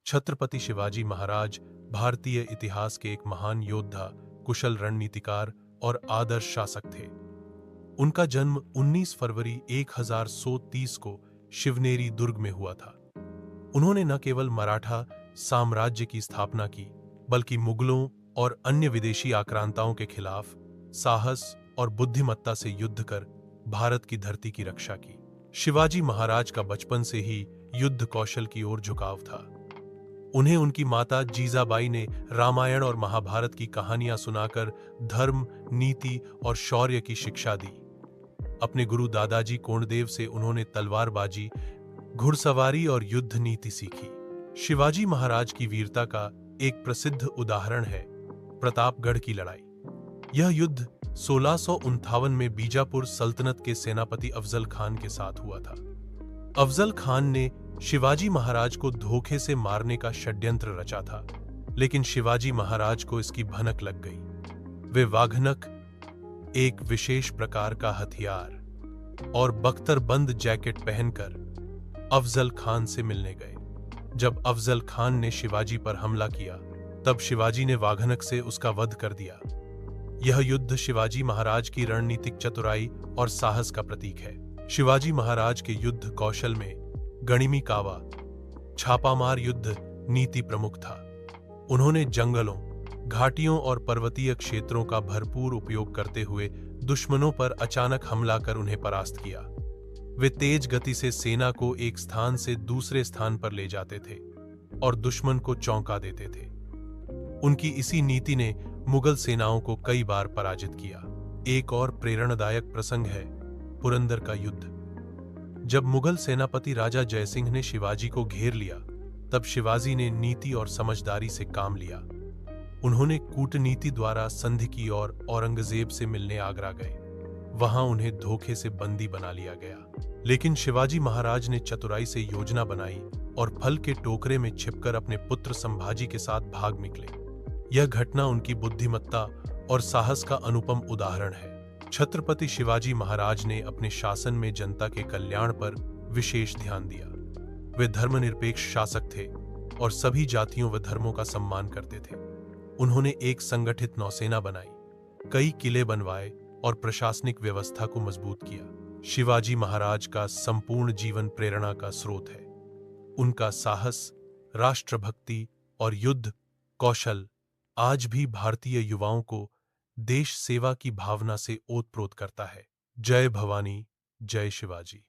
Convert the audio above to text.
छत्रपति शिवाजी महाराज भारतीय इतिहास के एक महान योद्धा, कुशल रणनीतिकार और आदर्श शासक थे। उनका जन्म 19 फरवरी 1130 को शिवनेरी दुर्ग में हुआ था। उन्होंने न केवल मराठा साम्राज्य की स्थापना की, बल्कि मुगलों और अन्य विदेशी आक्रांताओं के खिलाफ साहस और बुद्धिमत्ता से युद्ध कर भारत की धरती की रक्षा की। शिवाजी महाराज का बचपन से ही युद्ध कौशल की ओर झुकाव था। उन्हें उनकी माता जीजाबाई ने रामायण और महाभारत की कहानियां सुनाकर धर्म, नीति और शौर्य की शिक्षा दी। अपने गुरु दादाजी कोंडदेव से उन्होंने तलवारबाजी, घुड़सवारी और युद्ध नीति सीखी। शिवाजी महाराज की वीरता का एक प्रसिद्ध उदाहरण है प्रतापगढ़ की लड़ाई। यह युद्ध 1659 में बीजापुर सल्तनत के सेनापति अफजल खान के साथ हुआ था। अफजल खान ने शिवाजी महाराज को धोखे से मारने का षड्यंत्र रचा था, लेकिन शिवाजी महाराज को इसकी भनक लग गई। वे वाघनक, एक विशेष प्रकार का हथियार और बख्तरबंद जैकेट पहनकर अफजल खान से मिलने गए। जब अफजल खान ने शिवाजी पर हमला किया, तब शिवाजी ने वाघनक से उसका वध कर दिया। यह युद्ध शिवाजी महाराज की रणनीतिक चतुराई और साहस का प्रतीक है। शिवाजी महाराज के युद्ध कौशल में गणिमी कावा, छापामार युद्ध नीति प्रमुख था। उन्होंने जंगलों, घाटियों और पर्वतीय क्षेत्रों का भरपूर उपयोग करते हुए दुश्मनों पर अचानक हमला कर उन्हें परास्त किया। वे तेज गति से सेना को एक स्थान से दूसरे स्थान पर ले जाते थे और दुश्मन को चौंका देते थे। उनकी इसी नीति ने मुगल सेनाओं को कई बार पराजित किया। एक और प्रेरणादायक प्रसंग है पुरंदर का युद्ध। जब मुगल सेनापति राजा जयसिंह ने शिवाजी को घेर लिया, तब शिवाजी ने नीति और समझदारी से काम लिया। उन्होंने कूटनीति द्वारा संधि की और औरंगजेब से मिलने आगरा गए। वहां उन्हें धोखे से बंदी बना लिया गया, लेकिन शिवाजी महाराज ने चतुराई से योजना बनाई और फल के टोकरे में छिपकर अपने पुत्र संभाजी के साथ भाग निकले। यह घटना उनकी बुद्धिमत्ता और साहस का अनुपम उदाहरण है। छत्रपति शिवाजी महाराज ने अपने शासन में जनता के कल्याण पर विशेष ध्यान दिया। वे धर्मनिरपेक्ष शासक थे और सभी जातियों व धर्मों का सम्मान करते थे। उन्होंने एक संगठित नौसेना बनाई, कई किले बनवाए और प्रशासनिक व्यवस्था को मजबूत किया। शिवाजी महाराज का संपूर्ण जीवन प्रेरणा का स्रोत है। उनका साहस, राष्ट्रभक्ति और युद्ध कौशल आज भी भारतीय युवाओं को देश सेवा की भावना से ओतप्रोत करता है। जय भवानी, जय शिवाजी।